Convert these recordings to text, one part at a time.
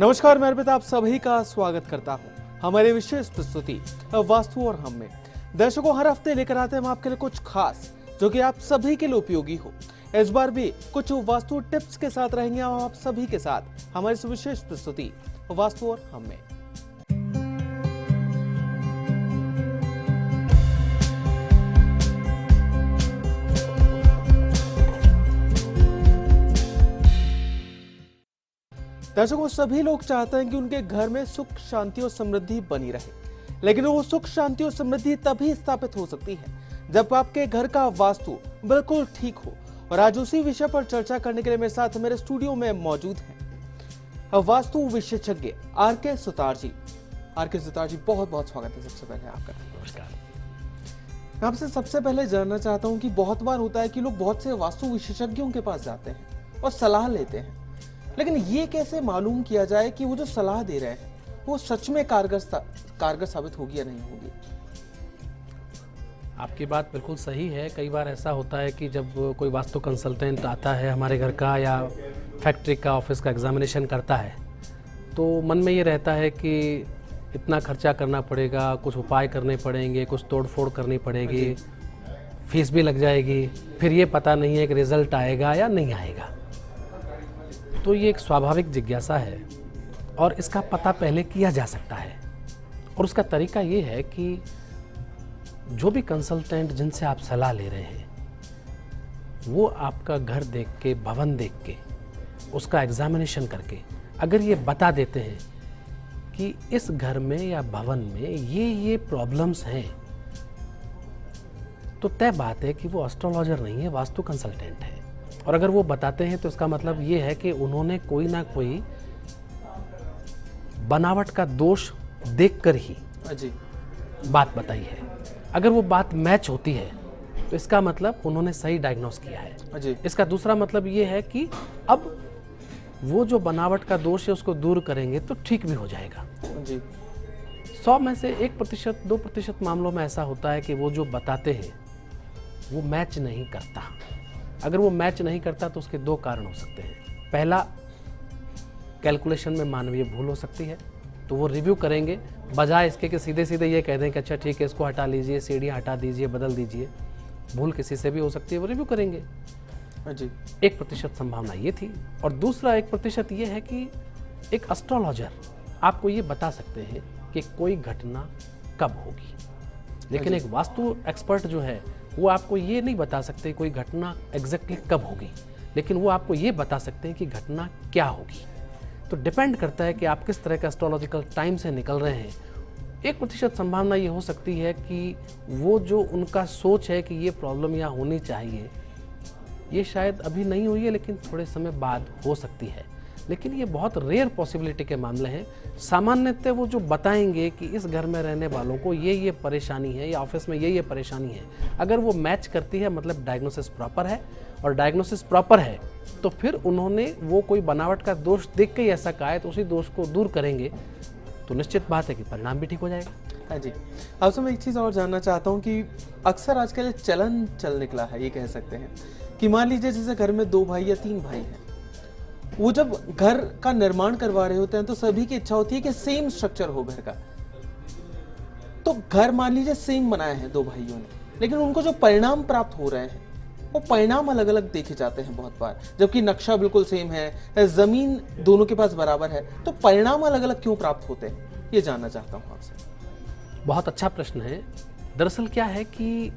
नमस्कार, मैं अर्पित आप सभी का स्वागत करता हूं हमारे विशेष प्रस्तुति वास्तु और हम में। दर्शकों, हर हफ्ते लेकर आते हैं हम आपके लिए कुछ खास जो कि आप सभी के लिए उपयोगी हो। इस बार भी कुछ वास्तु टिप्स के साथ रहेंगे हम आप सभी के साथ हमारी इस विशेष प्रस्तुति वास्तु और हम में। दर्शकों, सभी लोग चाहते हैं कि उनके घर में सुख शांति और समृद्धि बनी रहे, लेकिन वो सुख शांति और समृद्धि तभी स्थापित हो सकती है जब आपके घर का वास्तु बिल्कुल ठीक हो। और आज उसी विषय पर चर्चा करने के लिए मेरे साथ मेरे स्टूडियो में मौजूद हैं वास्तु विशेषज्ञ आर.के. सुतार जी। आर.के. सुतार जी, बहुत बहुत स्वागत है सबसे पहले आपका। नमस्कार। मैं आपसे सबसे पहले जानना चाहता हूँ कि बहुत बार होता है कि लोग बहुत से वास्तु विशेषज्ञों के पास जाते हैं और सलाह लेते हैं, लेकिन ये कैसे मालूम किया जाए कि वो जो सलाह दे रहे हैं वो सच में कारगर साबित होगी या नहीं होगी? आपकी बात बिल्कुल सही है। कई बार ऐसा होता है कि जब कोई वास्तु कंसल्टेंट आता है हमारे घर का या फैक्ट्री का, ऑफिस का एग्जामिनेशन करता है, तो मन में ये रहता है कि इतना खर्चा करना पड़ेगा, कुछ उपाय करने पड़ेंगे, कुछ तोड़ फोड़ करनी पड़ेगी, फीस भी लग जाएगी, फिर ये पता नहीं है कि रिजल्ट आएगा या नहीं आएगा। तो ये एक स्वाभाविक जिज्ञासा है और इसका पता पहले किया जा सकता है। और उसका तरीका ये है कि जो भी कंसल्टेंट जिनसे आप सलाह ले रहे हैं वो आपका घर देख के, भवन देख के, उसका एग्जामिनेशन करके अगर ये बता देते हैं कि इस घर में या भवन में ये प्रॉब्लम्स हैं, तो तय बात है कि वो एस्ट्रोलॉजर नहीं है, वास्तु कंसल्टेंट है। और अगर वो बताते हैं तो इसका मतलब ये है कि उन्होंने कोई ना कोई बनावट का दोष देखकर ही बात बताई है। अगर वो बात मैच होती है तो इसका मतलब उन्होंने सही डायग्नोस किया है। इसका दूसरा मतलब ये है कि अब वो जो बनावट का दोष है उसको दूर करेंगे तो ठीक भी हो जाएगा। 100 में से 1%, 2% मामलों में ऐसा होता है कि वो जो बताते हैं वो मैच नहीं करता। अगर वो मैच नहीं करता तो उसके 2 कारण हो सकते हैं। पहला, कैलकुलेशन में मानवीय भूल हो सकती है, तो वो रिव्यू करेंगे बजाय इसके कि सीधे सीधे ये कह दें कि अच्छा ठीक है, इसको हटा लीजिए, सीढ़ियाँ हटा दीजिए, बदल दीजिए। भूल किसी से भी हो सकती है, वो रिव्यू करेंगे। 1% संभावना ये थी। और दूसरा 1% ये है कि एक एस्ट्रोलॉजर आपको ये बता सकते हैं कि कोई घटना कब होगी, लेकिन एक वास्तु एक्सपर्ट जो है वो आपको ये नहीं बता सकते कोई घटना एग्जैक्टली कब होगी, लेकिन वो आपको ये बता सकते हैं कि घटना क्या होगी। तो डिपेंड करता है कि आप किस तरह का एस्ट्रोलॉजिकल टाइम से निकल रहे हैं। 1% संभावना ये हो सकती है कि वो जो उनका सोच है कि ये प्रॉब्लम यहाँ होनी चाहिए, ये शायद अभी नहीं हुई है लेकिन थोड़े समय बाद हो सकती है। लेकिन ये बहुत रेयर पॉसिबिलिटी के मामले हैं। सामान्यतः वो जो बताएंगे कि इस घर में रहने वालों को ये परेशानी है या ऑफिस में ये परेशानी है, अगर वो मैच करती है मतलब डायग्नोसिस प्रॉपर है। और डायग्नोसिस प्रॉपर है तो फिर उन्होंने वो कोई बनावट का दोष देख के ही ऐसा कहा है तो उसी दोष को दूर करेंगे तो निश्चित बात है कि परिणाम भी ठीक हो जाएगा। हाँ जी। आपसे मैं एक चीज़ और जानना चाहता हूँ कि अक्सर आजकल चलन चल निकला है, ये कह सकते हैं कि मान लीजिए जैसे घर में 2 भाई या 3 भाई हैं, वो जब घर का निर्माण करवा रहे होते हैं तो सभी की इच्छा होती है कि सेम स्ट्रक्चर हो घर का। तो घर मान लीजिए सेम बनाए हैं 2 भाइयों ने, लेकिन उनको जो परिणाम प्राप्त हो रहे हैं वो परिणाम अलग अलग देखे जाते हैं बहुत बार, जबकि नक्शा बिल्कुल सेम है, जमीन दोनों के पास बराबर है, तो परिणाम अलग अलग क्यों प्राप्त होते हैं, ये जानना चाहता हूँ आपसे। बहुत अच्छा प्रश्न है। दरअसल क्या है कि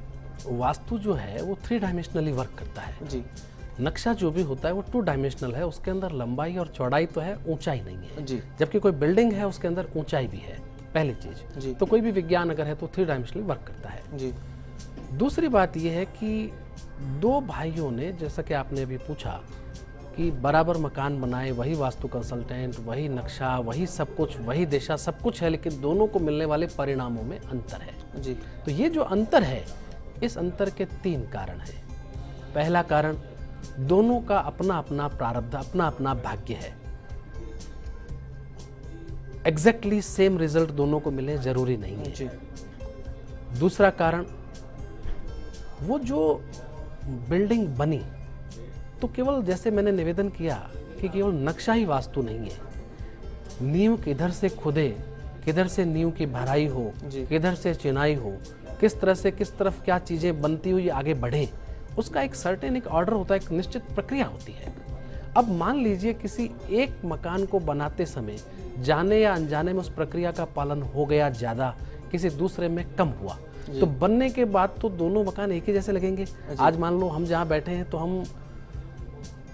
वास्तु जो है वो 3 डायमेंशनली वर्क करता है जी। नक्शा जो भी होता है वो 2 डायमेंशनल है, उसके अंदर लंबाई और चौड़ाई तो है, ऊंचाई नहीं है जी। जबकि कोई बिल्डिंग है उसके अंदर ऊंचाई भी है, पहली चीज। तो कोई भी विज्ञान अगर है तो 3 डायमेंशनली वर्क करता है जी। दूसरी बात यह है कि 2 भाइयों ने, जैसा कि आपने अभी पूछा कि बराबर मकान बनाए, वही वास्तु कंसल्टेंट, वही नक्शा, वही सब कुछ, वही दिशा, सब कुछ है, लेकिन दोनों को मिलने वाले परिणामों में अंतर है जी। तो ये जो अंतर है, इस अंतर के 3 कारण हैं। पहला कारण, दोनों का अपना अपना प्रारब्ध, अपना अपना भाग्य है। एग्जैक्टली सेम रिजल्ट दोनों को मिले जरूरी नहीं है जी। दूसरा कारण, वो जो बिल्डिंग बनी तो केवल, जैसे मैंने निवेदन किया कि केवल नक्शा ही वास्तु नहीं है, नींव किधर से खुदे, किधर से नींव की भराई हो, किधर से चिनाई हो, किस तरह से किस तरफ क्या चीज़ें बनती हुई आगे बढ़े, उसका एक सर्टेन एक ऑर्डर होता है, एक निश्चित प्रक्रिया होती है। अब मान लीजिए किसी एक मकान को बनाते समय जाने या अनजाने में उस प्रक्रिया का पालन हो गया ज़्यादा, किसी दूसरे में कम हुआ, तो बनने के बाद तो दोनों मकान एक ही जैसे लगेंगे। आज मान लो हम जहाँ बैठे हैं तो हम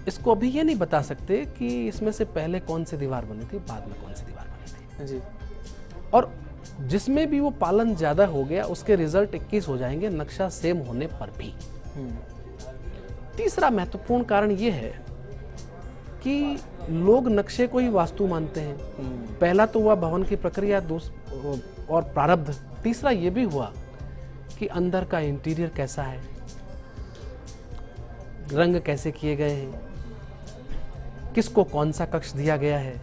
इसको अभी ये नहीं बता सकते कि इसमें से पहले कौन सी दीवार बनी थी, बाद में कौन सी दीवार बनी थी। और जिसमें भी वो पालन ज़्यादा हो गया उसके रिजल्ट 21 हो जाएंगे, नक्शा सेम होने पर भी। तीसरा महत्वपूर्ण कारण ये है कि लोग नक्शे को ही वास्तु मानते हैं। पहला तो हुआ भवन की प्रक्रिया और प्रारब्ध। तीसरा ये भी हुआ कि अंदर का इंटीरियर कैसा है, रंग कैसे किए गए हैं, किसको कौन सा कक्ष दिया गया है।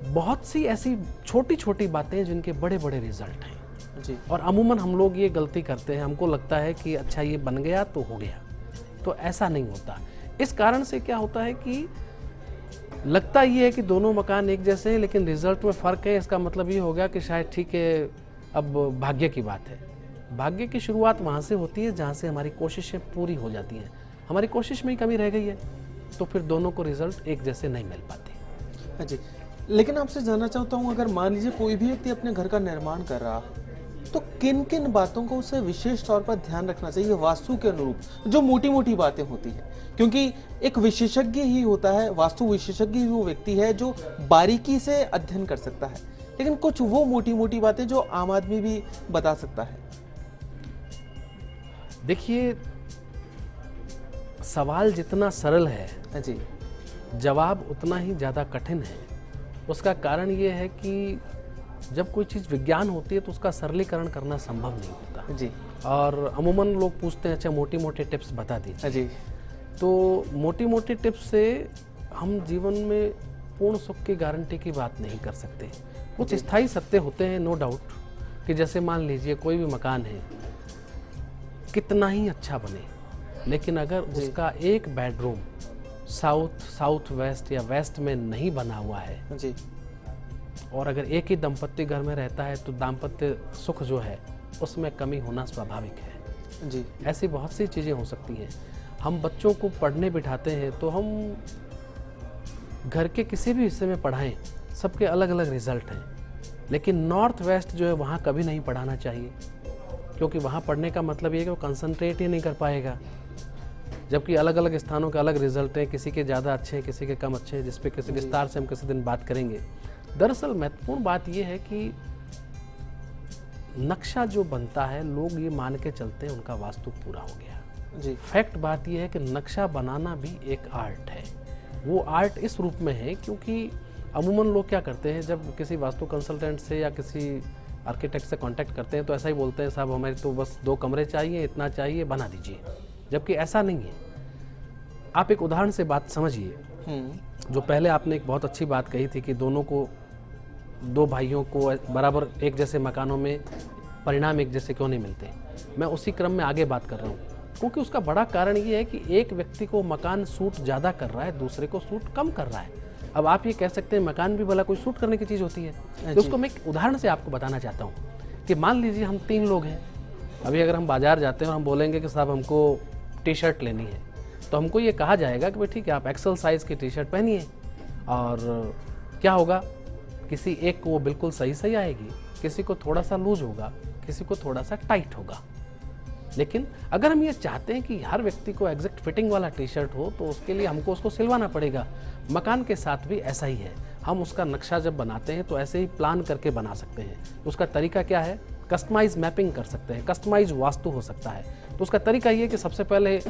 बहुत सी ऐसी छोटी छोटी बातें जिनके बड़े बड़े रिजल्ट हैं जी। और अमूमन हम लोग ये गलती करते हैं, हमको लगता है कि अच्छा ये बन गया तो हो गया, तो ऐसा नहीं होता। इस कारण से क्या होता है कि लगता ये है कि दोनों मकान एक जैसे हैं, लेकिन रिजल्ट में फ़र्क है। इसका मतलब ये हो गया कि शायद ठीक है, अब भाग्य की बात है। भाग्य की शुरुआत वहाँ से होती है जहाँ से हमारी कोशिशें पूरी हो जाती हैं। हमारी कोशिश में ही कमी रह गई है तो फिर दोनों को रिजल्ट एक जैसे नहीं मिल पाते। जी, लेकिन आपसे जानना चाहता हूँ, अगर मान लीजिए कोई भी व्यक्ति अपने घर का निर्माण कर रहा तो किन किन बातों को उसे विशेष तौर पर ध्यान रखना चाहिए वास्तु के अनुरूप, जो मोटी मोटी बातें होती हैं? क्योंकि एक विशेषज्ञ ही होता है, वास्तु विशेषज्ञ ही वो व्यक्ति है जो बारीकी से अध्ययन कर सकता है, लेकिन कुछ वो मोटी मोटी बातें जो आम आदमी भी बता सकता है। देखिए, सवाल जितना सरल है जी, जवाब उतना ही ज़्यादा कठिन है। उसका कारण ये है कि जब कोई चीज़ विज्ञान होती है तो उसका सरलीकरण करना संभव नहीं होता जी। और अमूमन लोग पूछते हैं अच्छा मोटी मोटी टिप्स बता दीजिए जी। तो मोटी मोटी टिप्स से हम जीवन में पूर्ण सुख की गारंटी की बात नहीं कर सकते। कुछ स्थायी सत्य होते हैं, नो डाउट, कि जैसे मान लीजिए कोई भी मकान है, कितना ही अच्छा बने, लेकिन अगर उसका एक बेडरूम साउथ वेस्ट या वेस्ट में नहीं बना हुआ है जी, और अगर एक ही दंपत्ति घर में रहता है तो दाम्पत्य सुख जो है उसमें कमी होना स्वाभाविक है जी। ऐसी बहुत सी चीज़ें हो सकती हैं। हम बच्चों को पढ़ने बिठाते हैं तो हम घर के किसी भी हिस्से में पढ़ाएं, सबके अलग अलग रिजल्ट हैं, लेकिन नॉर्थ वेस्ट जो है वहाँ कभी नहीं पढ़ाना चाहिए, क्योंकि वहाँ पढ़ने का मतलब ये है कि वो कंसंट्रेट ही नहीं कर पाएगा। जबकि अलग अलग स्थानों के अलग रिजल्ट हैं, किसी के ज़्यादा अच्छे हैं, किसी के कम अच्छे हैं, जिस पे किसी विस्तार से हम किसी दिन बात करेंगे। दरअसल महत्वपूर्ण बात यह है कि नक्शा जो बनता है लोग ये मान के चलते हैं उनका वास्तु पूरा हो गया जी। फैक्ट बात यह है कि नक्शा बनाना भी एक आर्ट है। वो आर्ट इस रूप में है क्योंकि अमूमन लोग क्या करते हैं, जब किसी वास्तु कंसल्टेंट से या किसी आर्किटेक्ट से कांटेक्ट करते हैं तो ऐसा ही बोलते हैं, साहब हमारे तो बस 2 कमरे चाहिए, इतना चाहिए, बना दीजिए। जबकि ऐसा नहीं है। आप एक उदाहरण से बात समझिए। जो पहले आपने एक बहुत अच्छी बात कही थी कि दो भाइयों को बराबर एक जैसे मकानों में परिणाम एक जैसे क्यों नहीं मिलते। मैं उसी क्रम में आगे बात कर रहा हूँ, क्योंकि उसका बड़ा कारण ये है कि एक व्यक्ति को मकान सूट ज़्यादा कर रहा है, दूसरे को सूट कम कर रहा है। अब आप ये कह सकते हैं मकान भी भला कोई सूट करने की चीज़ होती है, तो उसको मैं एक उदाहरण से आपको बताना चाहता हूँ कि मान लीजिए हम 3 लोग हैं। अभी अगर हम बाजार जाते हैं और हम बोलेंगे कि साहब हमको टी-शर्ट लेनी है, तो हमको ये कहा जाएगा कि भाई ठीक है, आप एक्सेल साइज़ की टी-शर्ट पहनिए। और क्या होगा, किसी एक को वो बिल्कुल सही आएगी, किसी को थोड़ा सा लूज होगा, किसी को थोड़ा सा टाइट होगा। लेकिन अगर हम ये चाहते हैं कि हर व्यक्ति को एग्जैक्ट फिटिंग वाला टी-शर्ट हो तो उसके लिए हमको उसको सिलवाना पड़ेगा। मकान के साथ भी ऐसा ही है। हम उसका नक्शा जब बनाते हैं तो ऐसे ही प्लान करके बना सकते हैं। उसका तरीका क्या है, कस्टमाइज मैपिंग कर सकते हैं, कस्टमाइज वास्तु हो सकता है। तो उसका तरीका ये कि सबसे पहले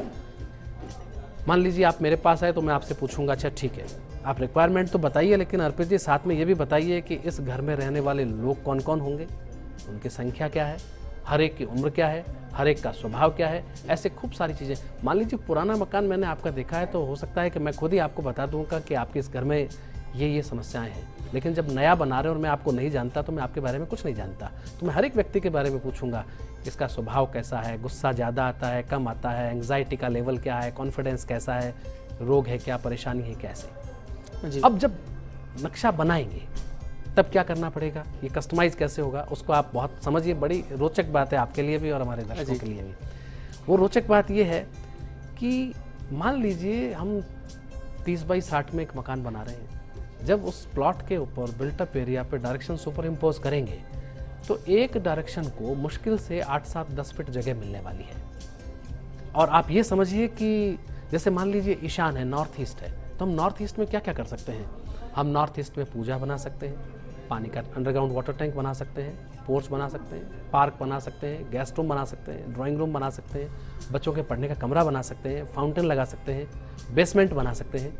मान लीजिए आप मेरे पास आए तो मैं आपसे पूछूंगा, अच्छा ठीक है आप रिक्वायरमेंट तो बताइए, लेकिन अर्पित जी साथ में ये भी बताइए कि इस घर में रहने वाले लोग कौन कौन होंगे, उनकी संख्या क्या है, हर एक की उम्र क्या है, हर एक का स्वभाव क्या है। ऐसे खूब सारी चीज़ें। मान लीजिए पुराना मकान मैंने आपका देखा है तो हो सकता है कि मैं खुद ही आपको बता दूंगा कि आपके इस घर में ये समस्याएं हैं। लेकिन जब नया बना रहे और मैं आपको नहीं जानता तो मैं आपके बारे में कुछ नहीं जानता, तो मैं हर एक व्यक्ति के बारे में पूछूंगा, इसका स्वभाव कैसा है, गुस्सा ज़्यादा आता है, कम आता है, एंग्जाइटी का लेवल क्या है, कॉन्फिडेंस कैसा है, रोग है क्या, परेशानी है कैसे। अब जब नक्शा बनाएंगे तब क्या करना पड़ेगा, ये कस्टमाइज कैसे होगा, उसको आप बहुत समझिए। बड़ी रोचक बात है आपके लिए भी और हमारे दर्शकों के लिए भी। वो रोचक बात ये है कि मान लीजिए हम 30 बाई 60 में एक मकान बना रहे हैं। जब उस प्लॉट के ऊपर बिल्टअप एरिया पे डायरेक्शन सुपर इम्पोज करेंगे तो एक डायरेक्शन को मुश्किल से 8, 7, 10 फीट जगह मिलने वाली है। और आप ये समझिए कि जैसे मान लीजिए ईशान है, नॉर्थ ईस्ट है, तो हम नॉर्थ ईस्ट में क्या क्या कर सकते हैं। हम नॉर्थ ईस्ट में पूजा बना सकते हैं, पानी का अंडरग्राउंड वाटर टैंक बना सकते हैं, पोर्च बना सकते हैं, पार्क बना सकते हैं, गेस्ट रूम बना सकते हैं, ड्राइंग रूम बना सकते हैं, बच्चों के पढ़ने का कमरा बना सकते हैं, फाउंटेन लगा सकते हैं, बेसमेंट बना सकते हैं।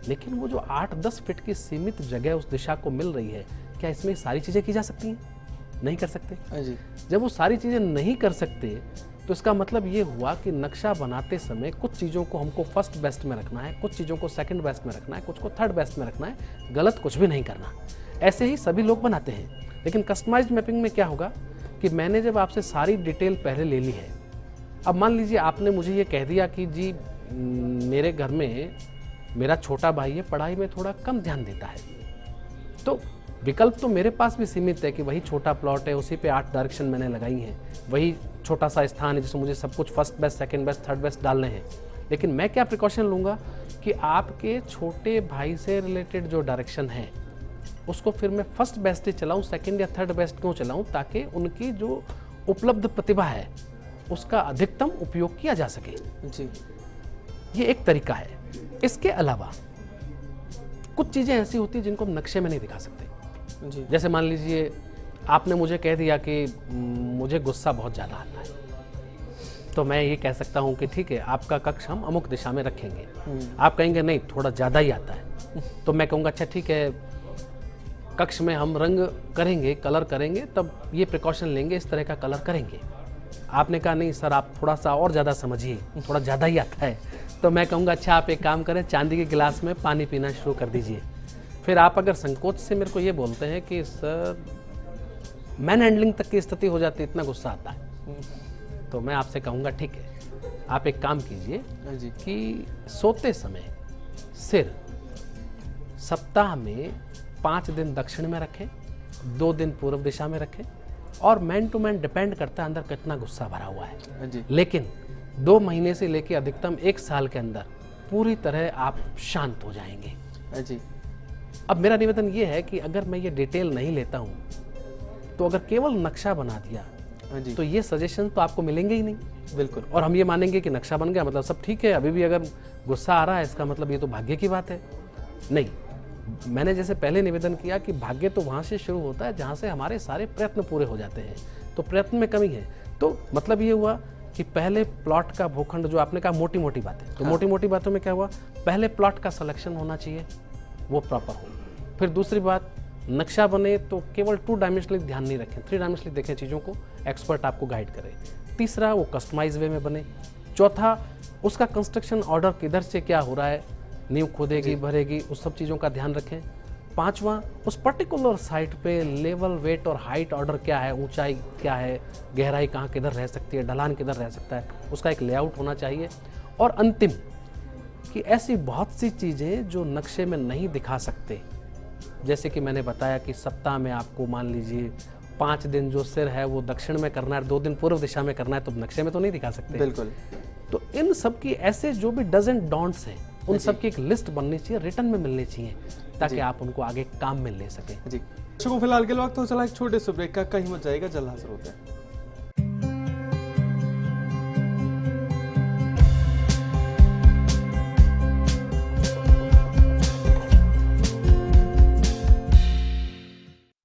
लेकिन वो जो 8-10 फीट की सीमित जगह उस दिशा को मिल रही है, क्या इसमें सारी चीज़ें की जा सकती हैं? नहीं कर सकते। जी। जब वो सारी चीज़ें नहीं कर सकते तो इसका मतलब ये हुआ कि नक्शा बनाते समय कुछ चीज़ों को हमको फर्स्ट बेस्ट में रखना है, कुछ चीज़ों को सेकंड बेस्ट में रखना है, कुछ को थर्ड बेस्ट में रखना है, गलत कुछ भी नहीं करना। ऐसे ही सभी लोग बनाते हैं। लेकिन कस्टमाइज्ड मैपिंग में क्या होगा कि मैंने जब आपसे सारी डिटेल पहले ले ली है, अब मान लीजिए आपने मुझे ये कह दिया कि जी मेरे घर में मेरा छोटा भाई है, पढ़ाई में थोड़ा कम ध्यान देता है, तो विकल्प तो मेरे पास भी सीमित है कि वही छोटा प्लॉट है, उसी पे 8 डायरेक्शन मैंने लगाई हैं, वही छोटा सा स्थान है जिसमें मुझे सब कुछ first best, second best, third best डालने हैं। लेकिन मैं क्या प्रिकॉशन लूँगा कि आपके छोटे भाई से रिलेटेड जो डायरेक्शन है उसको फिर मैं फर्स्ट बेस्ट ही चलाऊँ, सेकंड या थर्ड बेस्ट क्यों चलाऊँ, ताकि उनकी जो उपलब्ध प्रतिभा है उसका अधिकतम उपयोग किया जा सके। जी, ये एक तरीका है। इसके अलावा कुछ चीज़ें ऐसी होती हैं जिनको हम नक्शे में नहीं दिखा सकते। जी। जैसे मान लीजिए आपने मुझे कह दिया कि मुझे गुस्सा बहुत ज़्यादा आता है, तो मैं ये कह सकता हूँ कि ठीक है आपका कक्ष हम अमुक दिशा में रखेंगे। आप कहेंगे नहीं थोड़ा ज़्यादा ही आता है, तो मैं कहूँगा अच्छा ठीक है कक्ष में हम रंग करेंगे, कलर करेंगे, तब ये प्रिकॉशन लेंगे, इस तरह का कलर करेंगे। आपने कहा नहीं सर आप थोड़ा सा और ज़्यादा समझिए, थोड़ा ज़्यादा ही आता है, तो मैं कहूँगा अच्छा आप एक काम करें, चांदी के गिलास में पानी पीना शुरू कर दीजिए। फिर आप अगर संकोच से मेरे को ये बोलते हैं कि सर मैन हैंडलिंग तक की स्थिति हो जाती है, इतना गुस्सा आता है, तो मैं आपसे कहूँगा ठीक है आप एक काम कीजिए कि सोते समय सिर सप्ताह में 5 दिन दक्षिण में रखें, 2 दिन पूर्व दिशा में रखें, और मैन टू मैन डिपेंड करता है अंदर कितना गुस्सा भरा हुआ है जी। लेकिन 2 महीने से लेकर अधिकतम 1 साल के अंदर पूरी तरह आप शांत हो जाएंगे। जी। अब मेरा निवेदन ये है कि अगर मैं ये डिटेल नहीं लेता हूँ तो अगर केवल नक्शा बना दिया तो ये सजेशन तो आपको मिलेंगे ही नहीं। बिल्कुल। और हम ये मानेंगे कि नक्शा बन गया मतलब सब ठीक है, अभी भी अगर गुस्सा आ रहा है इसका मतलब ये तो भाग्य की बात है। नहीं, मैंने जैसे पहले निवेदन किया कि भाग्य तो वहाँ से शुरू होता है जहाँ से हमारे सारे प्रयत्न पूरे हो जाते हैं, तो प्रयत्न में कमी है। तो मतलब ये हुआ कि पहले प्लॉट का भूखंड, जो आपने कहा मोटी मोटी बातें, तो मोटी मोटी बातों में क्या हुआ, पहले प्लॉट का सिलेक्शन होना चाहिए, वो प्रॉपर हो। फिर दूसरी बात, नक्शा बने तो केवल 2 डायमेंशनली ध्यान नहीं रखें, 3 डायमेंशनली देखें चीज़ों को, एक्सपर्ट आपको गाइड करे। तीसरा, वो कस्टमाइज वे में बने। चौथा, उसका कंस्ट्रक्शन ऑर्डर किधर से क्या हो रहा है, नींव खोदेगी भरेगी, उस सब चीज़ों का ध्यान रखें। पांचवा, उस पर्टिकुलर साइट पे लेवल, वेट और हाइट ऑर्डर क्या है, ऊंचाई क्या है, गहराई कहाँ किधर रह सकती है, ढलान किधर रह सकता है, उसका एक लेआउट होना चाहिए। और अंतिम कि ऐसी बहुत सी चीज़ें जो नक्शे में नहीं दिखा सकते, जैसे कि मैंने बताया कि सप्ताह में आपको मान लीजिए 5 दिन जो सिर है वो दक्षिण में करना है, 2 दिन पूर्व दिशा में करना है, तो नक्शे में तो नहीं दिखा सकते। बिल्कुल। तो इन सब की ऐसे जो भी डज एंड डोंट्स हैं, उन सब की एक लिस्ट बननी चाहिए, रिटर्न में मिलनी चाहिए, ताकि आप उनको आगे काम में ले सकें। जी। फिलहाल के वक्त तो चला एक छोटे से ब्रेक का, कहीं मत जाएगा, जल्द हाजिर होते हैं।